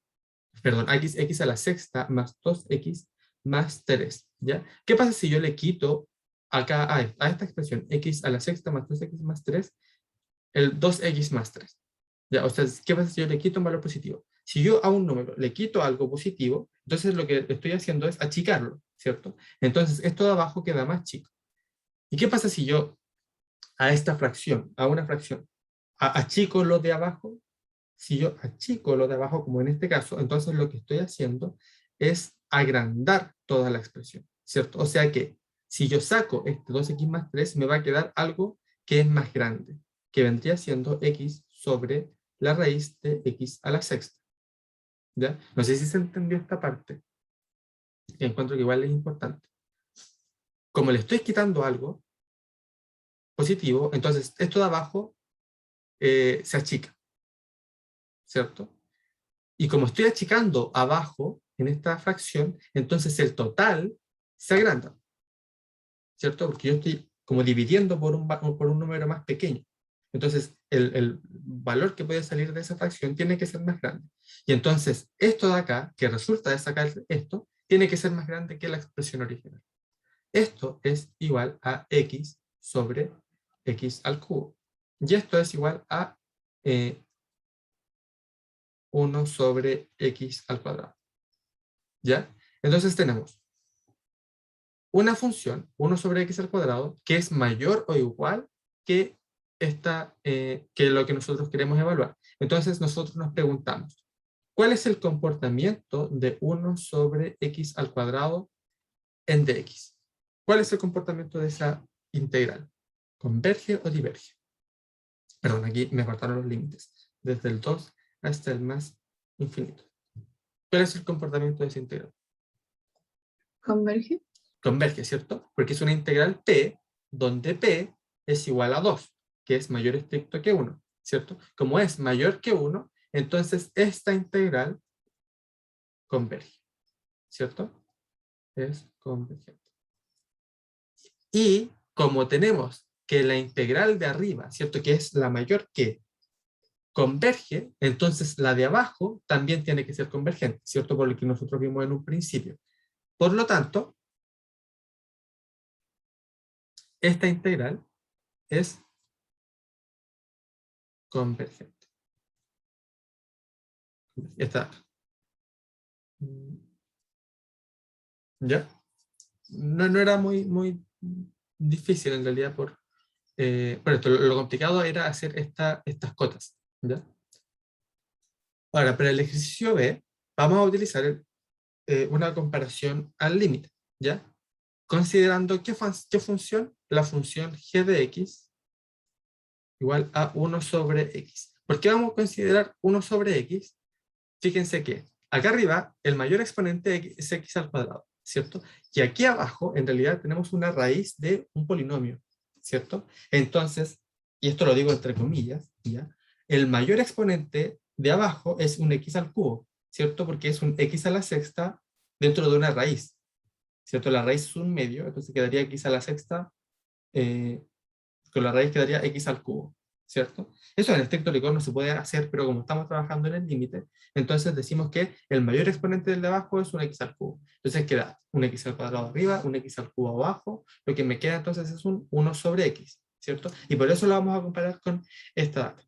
perdón, x a la sexta más 2x más 3, ¿ya? ¿Qué pasa si yo le quito acá a esta expresión x a la sexta más 2x más 3, el 2x más 3? ¿Ya? O sea, ¿qué pasa si yo le quito un valor positivo? Si yo a un número le quito algo positivo, entonces lo que estoy haciendo es achicarlo, ¿cierto? Entonces esto de abajo queda más chico. ¿Y qué pasa si yo a esta fracción, a una fracción, achico lo de abajo? Si yo achico lo de abajo, como en este caso, entonces lo que estoy haciendo es agrandar toda la expresión, ¿cierto? O sea que si yo saco este 2x más 3, me va a quedar algo que es más grande, que vendría siendo x sobre la raíz de x a la sexta. ¿Ya? No sé si se entendió esta parte. que encuentro que igual es importante. Como le estoy quitando algo positivo, entonces esto de abajo se achica, ¿cierto? Y como estoy achicando abajo en esta fracción, entonces el total se agranda, ¿cierto? Porque yo estoy como dividiendo por un número más pequeño. Entonces, el valor que puede salir de esa fracción tiene que ser más grande. Y entonces, esto de acá, que resulta de sacar esto, tiene que ser más grande que la expresión original. Esto es igual a x sobre x al cubo. Y esto es igual a 1 sobre x al cuadrado. ¿Ya? Entonces tenemos una función, 1 sobre x al cuadrado, que es mayor o igual que, que lo que nosotros queremos evaluar. Entonces nosotros nos preguntamos, ¿cuál es el comportamiento de 1 sobre x al cuadrado en dx? ¿Cuál es el comportamiento de esa integral? ¿Converge o diverge? Perdón, aquí me faltaron los límites. Desde el 2 hasta el más infinito. ¿Cuál es el comportamiento de esa integral? ¿Converge? Converge, ¿cierto? Porque es una integral P, donde P es igual a 2, que es mayor estricto que 1, ¿cierto? Como es mayor que 1, entonces esta integral converge, ¿cierto? Es convergente. Y como tenemos que la integral de arriba, ¿cierto? Que es la mayor que converge, entonces la de abajo también tiene que ser convergente, ¿cierto? Por lo que nosotros vimos en un principio. Por lo tanto, esta integral es convergente. Esta. ¿Ya? No era muy difícil en realidad por esto. Lo complicado era hacer estas cotas, ¿ya? Ahora, para el ejercicio B, vamos a utilizar una comparación al límite, ¿ya? Considerando qué función, la función g de x igual a 1 sobre x. ¿Por qué vamos a considerar 1 sobre x? Fíjense que acá arriba el mayor exponente es x al cuadrado, ¿cierto? Y aquí abajo en realidad tenemos una raíz de un polinomio, ¿cierto? Entonces, y esto lo digo entre comillas, ¿ya? El mayor exponente de abajo es un x al cubo, ¿cierto? Porque es un x a la sexta dentro de una raíz, ¿cierto? La raíz es un medio, entonces quedaría x a la sexta, eh, con la raíz quedaría x al cubo, ¿cierto? Eso en estricto rigor no se puede hacer, pero como estamos trabajando en el límite, entonces decimos que el mayor exponente del de abajo es un x al cubo. Entonces queda un x al cuadrado arriba, un x al cubo abajo, lo que me queda entonces es un 1 sobre x, ¿cierto? Y por eso lo vamos a comparar con esta data,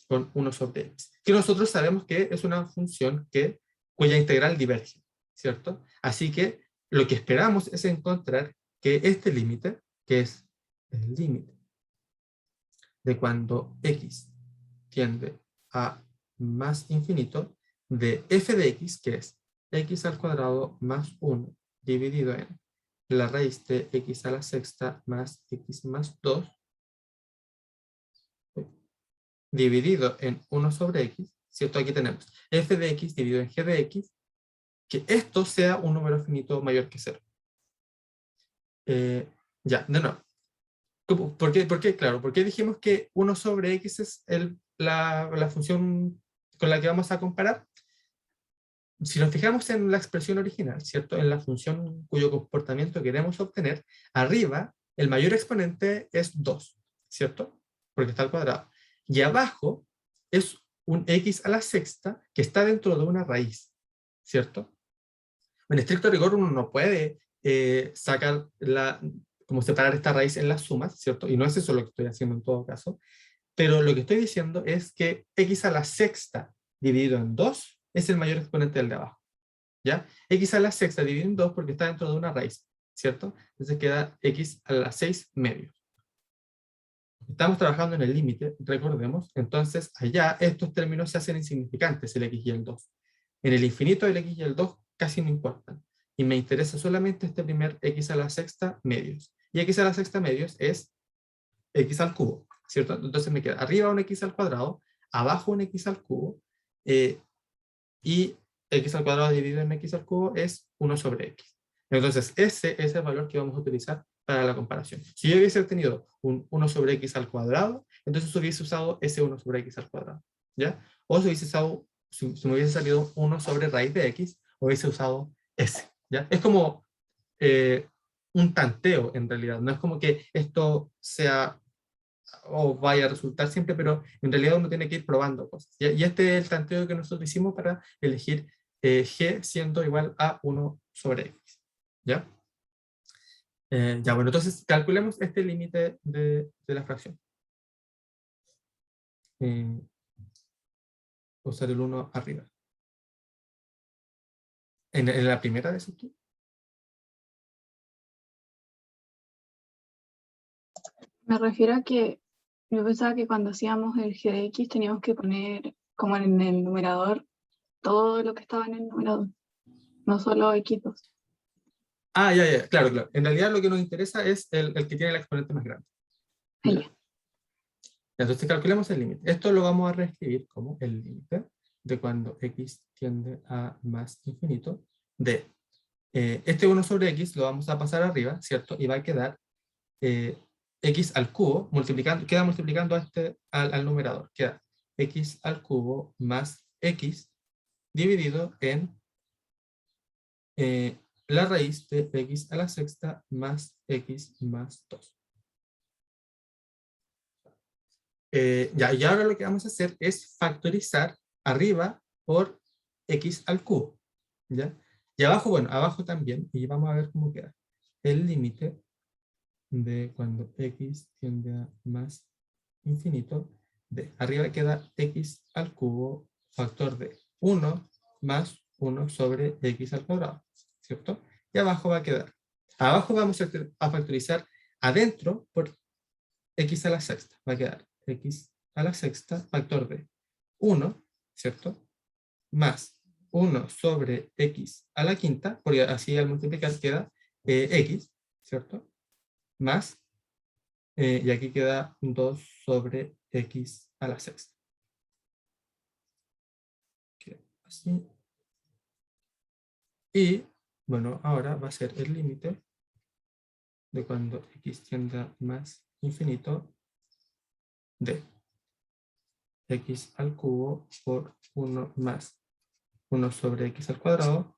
con 1 sobre x, que nosotros sabemos que es una función cuya integral diverge, ¿cierto? Así que lo que esperamos es encontrar que este límite, que es el límite de cuando x tiende a más infinito, de f de x, que es x al cuadrado más 1 dividido en la raíz de x a la sexta más x más 2, dividido en 1 sobre x, ¿cierto? Aquí tenemos f de x dividido en g de x, que esto sea un número finito mayor que 0. Ya, de nuevo. ¿Por qué? Claro, porque dijimos que 1 sobre x es la función con la que vamos a comparar. Si nos fijamos en la expresión original, ¿cierto? En la función cuyo comportamiento queremos obtener, arriba el mayor exponente es 2, ¿cierto? Porque está al cuadrado. Y abajo es un x a la sexta que está dentro de una raíz, ¿cierto? En estricto rigor uno no puede sacar como separar esta raíz en las sumas, ¿cierto? Y no es eso lo que estoy haciendo en todo caso, pero lo que estoy diciendo es que x a la sexta dividido en 2 es el mayor exponente del de abajo, ¿ya? X a la sexta dividido en 2 porque está dentro de una raíz, ¿cierto? Entonces queda x a la 6 medios. Estamos trabajando en el límite, recordemos, entonces allá estos términos se hacen insignificantes, el x y el 2. En el infinito el x y el 2 casi no importan. Y me interesa solamente este primer x a la sexta medios. Y x a la sexta medios es x al cubo, ¿cierto? Entonces me queda arriba un x al cuadrado, abajo un x al cubo, y x al cuadrado dividido en x al cubo es 1 sobre x. Entonces, ese es el valor que vamos a utilizar para la comparación. Si yo hubiese tenido un 1 sobre x al cuadrado, entonces hubiese usado ese 1 sobre x al cuadrado, ¿ya? O si hubiese usado, si me hubiese salido 1 sobre raíz de x, hubiese usado ese, ¿ya? Es como un tanteo, en realidad. No es como que esto sea o vaya a resultar siempre, pero en realidad uno tiene que ir probando cosas. ¿Ya? Y este es el tanteo que nosotros hicimos para elegir g siendo igual a 1 sobre x. ¿Ya? Ya, bueno, entonces calculemos este límite de la fracción. Usar el 1 arriba. En la primera de esas tú. Me refiero a que yo pensaba que cuando hacíamos el g de x teníamos que poner como en el numerador todo lo que estaba en el numerador, no solo x2. Ah, ya, ya, claro, claro. En realidad lo que nos interesa es el que tiene el exponente más grande. Ahí ya. ¿Ya? Entonces calculemos el límite. Esto lo vamos a reescribir como el límite de cuando x tiende a más infinito de este 1 sobre x lo vamos a pasar arriba, ¿cierto? Y va a quedar x al cubo, queda multiplicando a al numerador. Queda x al cubo más x dividido en la raíz de x a la sexta más x más 2. Ya, y ahora lo que vamos a hacer es factorizar arriba por x al cubo. ¿Ya? Y abajo, bueno, abajo también, y vamos a ver cómo queda. El límite de cuando x tiende a más infinito, de arriba queda x al cubo factor de 1 más 1 sobre x al cuadrado, ¿cierto? Y abajo va a quedar, abajo vamos a factorizar adentro por x a la sexta, va a quedar x a la sexta factor de 1, ¿cierto? Más 1 sobre x a la quinta, porque así al multiplicar queda x, ¿cierto? Más, y aquí queda 2 sobre x a la sexta. Así. Y, bueno, ahora va a ser el límite de cuando x tiende a más infinito de x al cubo por 1 más 1 sobre x al cuadrado,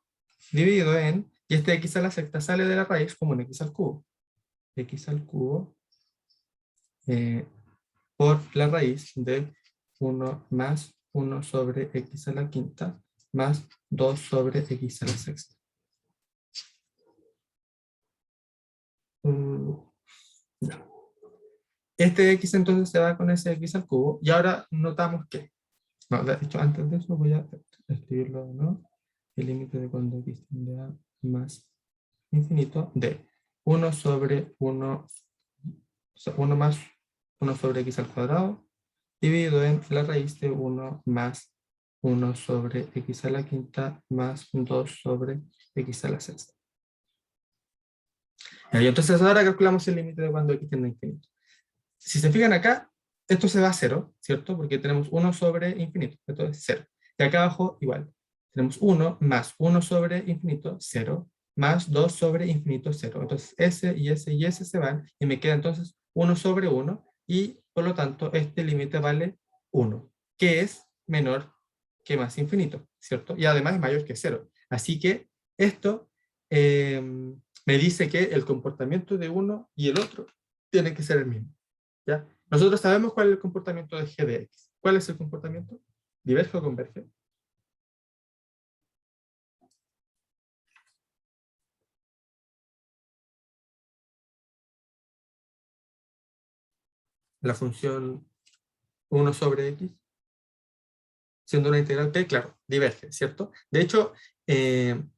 dividido en, y este x a la sexta sale de la raíz como un x al cubo. X al cubo por la raíz de 1 más 1 sobre x a la quinta más 2 sobre x a la sexta. Ya. Este x entonces se va con ese x al cubo y ahora notamos que, no, de hecho antes de eso voy a escribirlo de nuevo, el límite de cuando x tiende a más infinito de 1 sobre 1, 1 más 1 sobre x al cuadrado dividido en la raíz de 1 más 1 sobre x a la quinta más 2 sobre x a la sexta. Y entonces ahora calculamos el límite de cuando x tiende a infinito. Si se fijan acá, esto se va a 0, ¿cierto? Porque tenemos 1 sobre infinito, entonces 0. Y acá abajo igual. Tenemos 1 más 1 sobre infinito, 0, más 2 sobre infinito, 0. Entonces ese y ese y ese se van, y me queda entonces 1 sobre 1, y por lo tanto este límite vale 1, que es menor que más infinito, ¿cierto? Y además es mayor que 0. Así que esto me dice que el comportamiento de uno y el otro tiene que ser el mismo. ¿Ya? Nosotros sabemos cuál es el comportamiento de g de x. ¿Cuál es el comportamiento? ¿Diverge o converge? La función 1 sobre x, siendo una integral p, claro, diverge, ¿cierto? De hecho,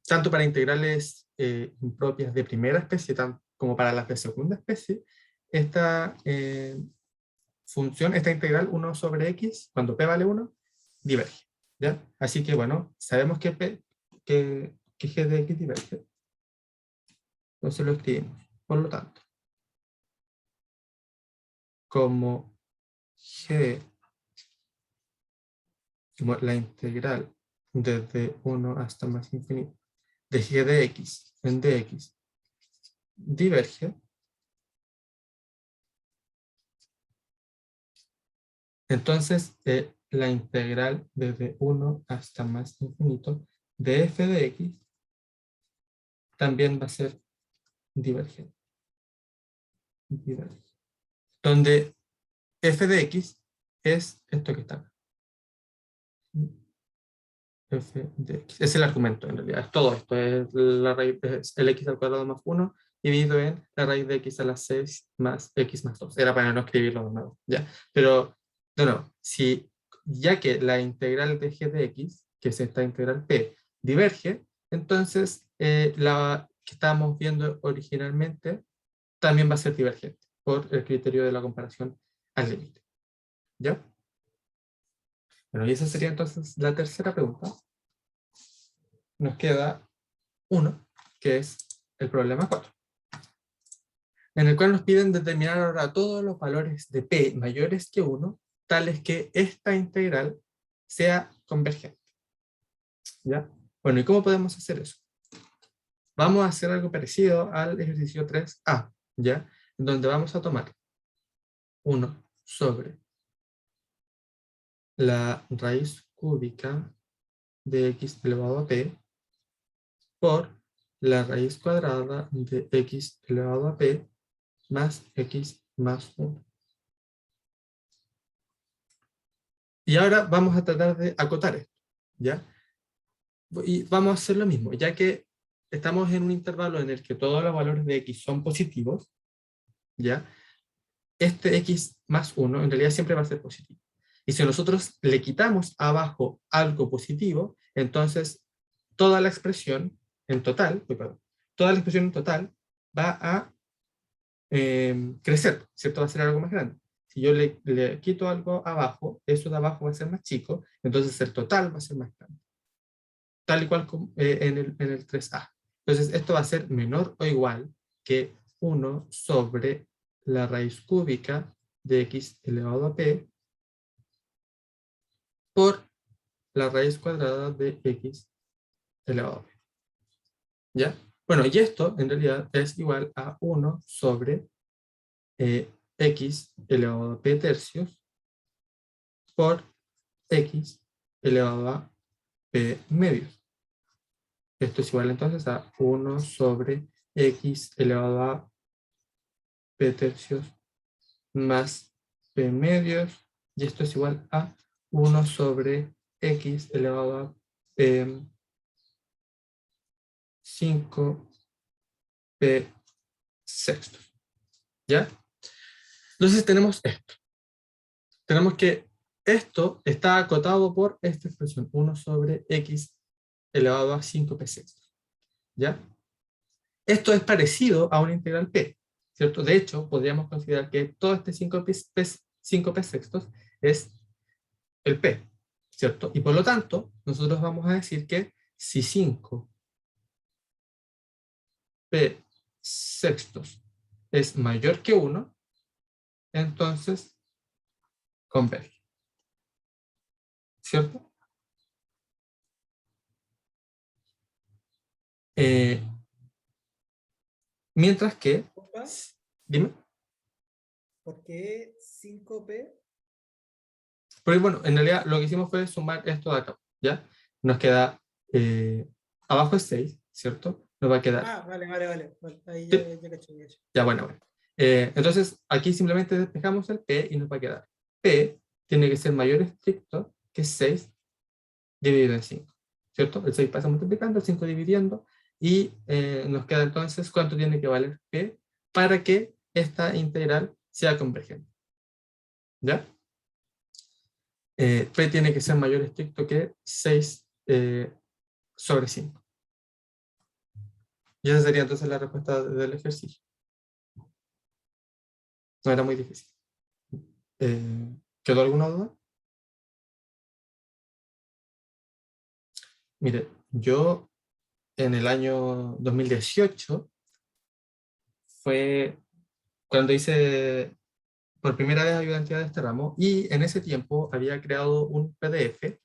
tanto para integrales impropias de primera especie como para las de segunda especie, esta función, esta integral 1 sobre x, cuando p vale 1, diverge. ¿Ya? Así que, bueno, sabemos que g de x diverge. Entonces lo escribimos. Por lo tanto, como g, como la integral desde 1 hasta más infinito de g de x en dx diverge, entonces la integral desde 1 hasta más infinito de f de x también va a ser divergente. Donde f de x es esto que está acá. F de x. Es el argumento, en realidad. Es todo esto. Es la raíz, es el x al cuadrado más 1 dividido en la raíz de x a la 6 más x más 2. Era para no escribirlo de nuevo. ¿Ya? Pero, de nuevo, si, ya que la integral de g de x, que es esta integral p, diverge, entonces la que estábamos viendo originalmente también va a ser divergente por el criterio de la comparación al límite. ¿Ya? Bueno, y esa sería entonces la tercera pregunta. Nos queda uno, que es el problema 4, en el cual nos piden determinar ahora todos los valores de p mayores que 1, tales que esta integral sea convergente. ¿Ya? Bueno, ¿y cómo podemos hacer eso? Vamos a hacer algo parecido al ejercicio 3a, ¿ya? En donde vamos a tomar 1 sobre la raíz cúbica de x elevado a p por la raíz cuadrada de x elevado a p más x más 1. Y ahora vamos a tratar de acotar esto, ¿ya? Y vamos a hacer lo mismo, ya que estamos en un intervalo en el que todos los valores de x son positivos, ¿ya? Este x más 1 en realidad siempre va a ser positivo. Y si nosotros le quitamos abajo algo positivo, entonces toda la expresión en total, toda la expresión en total va a crecer, ¿cierto? Va a ser algo más grande. Si yo le quito algo abajo, eso de abajo va a ser más chico, entonces el total va a ser más grande. Tal y cual como, en el 3a. Entonces esto va a ser menor o igual que 1 sobre la raíz cúbica de x elevado a p por la raíz cuadrada de x elevado a p. ¿Ya? Bueno, y esto en realidad es igual a 1 sobre x elevado a p tercios por x elevado a p medios. Esto es igual entonces a 1 sobre x elevado a p tercios más p medios, y esto es igual a 1 sobre x elevado a p 5 p sextos. ¿Ya? Entonces tenemos esto. Tenemos que esto está acotado por esta expresión, 1 sobre x elevado a 5p sextos. ¿Ya? Esto es parecido a una integral p, ¿cierto? De hecho, podríamos considerar que todo este 5p sextos es el p, ¿cierto? Y por lo tanto, nosotros vamos a decir que si 5p sextos es mayor que 1, entonces converge, ¿cierto? Mientras que, Opa, dime, ¿por qué 5P? porque bueno, en realidad lo que hicimos fue sumar esto de acá, ¿ya? Nos queda, abajo es 6, ¿cierto? Nos va a quedar, Ah, vale. Ahí ya, sí, ya caché, ya caché. ya bueno. Entonces, aquí simplemente despejamos el p y nos va a quedar p tiene que ser mayor estricto que 6 dividido en 5, ¿cierto? El 6 pasa multiplicando, el 5 dividiendo, y nos queda entonces cuánto tiene que valer p para que esta integral sea convergente. ¿Ya? P tiene que ser mayor estricto que 6 sobre 5. Y esa sería entonces la respuesta del ejercicio. No era muy difícil. ¿Quedó alguna duda? Mire, yo en el año 2018 fue cuando hice por primera vez ayudantía de este ramo, y en ese tiempo había creado un PDF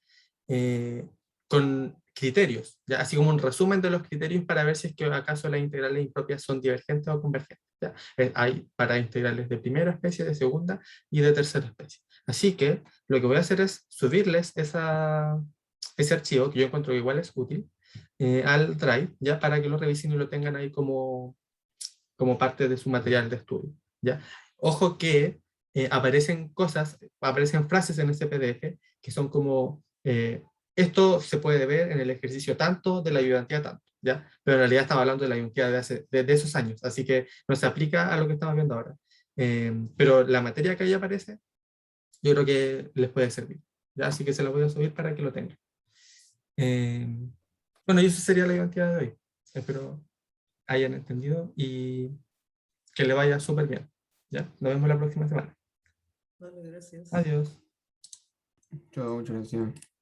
criterios, ¿ya? Así como un resumen de los criterios para ver si es que acaso las integrales impropias son divergentes o convergentes, ¿ya? Hay para integrales de primera especie, de segunda y de tercera especie. Así que lo que voy a hacer es subirles ese archivo, que yo encuentro que igual es útil, al Drive, ¿ya? Para que lo revisen y lo tengan ahí como parte de su material de estudio, ¿ya? Ojo que aparecen frases en ese PDF que son como, esto se puede ver en el ejercicio tanto de la ayudantía tanto, ¿ya? Pero en realidad estaba hablando de la ayudantía de esos años, así que no se aplica a lo que estamos viendo ahora. Pero la materia que ahí aparece, yo creo que les puede servir, ¿ya? Así que se la voy a subir para que lo tengan. Bueno, y eso sería la ayudantía de hoy. Espero hayan entendido y que le vaya súper bien. ¿Ya? Nos vemos la próxima semana. Vale, gracias. Adiós. Chao, muchas gracias.